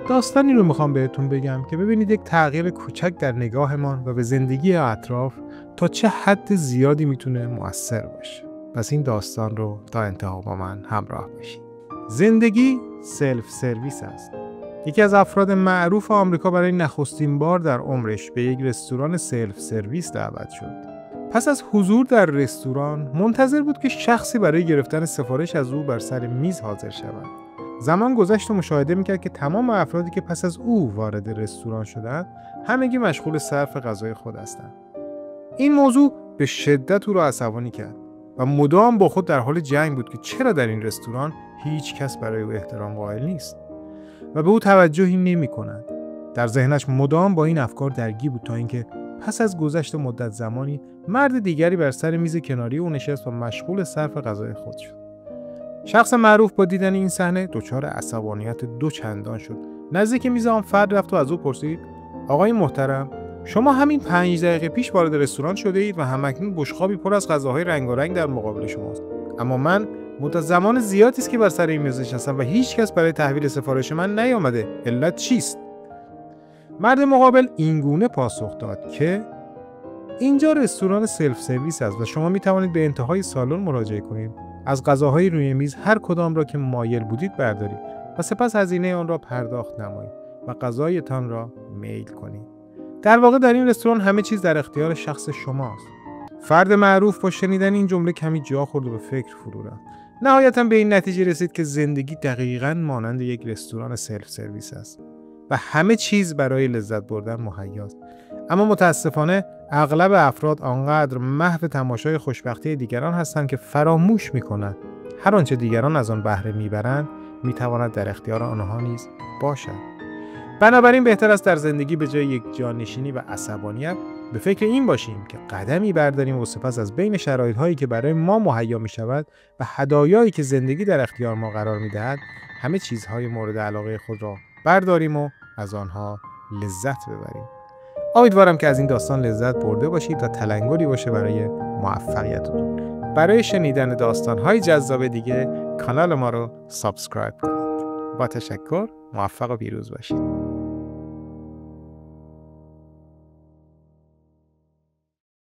داستانی رو میخوام بهتون بگم که ببینید یک تغییر کوچک در نگاهمان و به زندگی اطراف تا چه حد زیادی میتونه مؤثر باشه. پس این داستان رو تا انتها با من همراه باشید. زندگی سلف سرویس است. یکی از افراد معروف آمریکا برای نخستین بار در عمرش به یک رستوران سلف سرویس دعوت شد. پس از حضور در رستوران منتظر بود که شخصی برای گرفتن سفارش از او بر سر میز حاضر شود. زمان گذشت و مشاهده میکرد که تمام افرادی که پس از او وارد رستوران شدند همگی مشغول صرف غذای خود هستند. این موضوع به شدت او را عصبانی کرد و مدام با خود در حال جنگ بود که چرا در این رستوران هیچ کس برای او احترام قائل نیست و به او توجهی نمی‌کند. در ذهنش مدام با این افکار درگیر بود تا اینکه پس از گذشت مدت زمانی مرد دیگری بر سر میز کناری او نشست و مشغول صرف غذای خود شد. شخص معروف با دیدن این صحنه دچار عصبانیت دوچندان شد. نزدیک میز آن فرد رفت و از او پرسید: آقای محترم، شما همین 5 دقیقه پیش وارد رستوران شده اید و همکنون بشقابی پر از غذاهای رنگارنگ در مقابل شماست. اما من مدت زمان زیادی است که بر سر این میز نشستم و هیچ کس برای تحویل سفارش من نیامده. علت چیست؟ مرد مقابل اینگونه پاسخ داد که اینجا رستوران سلف سرویس است و شما می توانید به انتهای سالن مراجعه کنید. از غذاهای روی میز هر کدام را که مایل بودید بردارید و سپس هزینه آن را پرداخت نمایید و غذایتان را میل کنید. در واقع در این رستوران همه چیز در اختیار شخص شماست. فرد معروف با شنیدن این جمله کمی جا خورد و به فکر فرو رفت. نهایتاً به این نتیجه رسید که زندگی دقیقاً مانند یک رستوران سلف سرویس است و همه چیز برای لذت بردن مهیاست. اما متاسفانه اغلب افراد آنقدر محو تماشای خوشبختی دیگران هستند که فراموش می‌کنند هر آنچه دیگران از آن بهره می‌برند می‌تواند در اختیار آنها نیز باشد. بنابراین بهتر است در زندگی به جای یک جانشینی و عصبانیت به فکر این باشیم که قدمی برداریم و سپس از بین شرایط‌هایی که برای ما مهیا می‌شود و هدایایی که زندگی در اختیار ما قرار می‌دهد همه چیزهای مورد علاقه خود را برداریم و از آنها لذت ببریم. امیدوارم که از این داستان لذت برده باشید تا تلنگری باشه برای موفقیتتون. برای شنیدن داستان‌های جذاب دیگه کانال ما رو سابسکرایب کنید. با تشکر، موفق و پیروز باشید.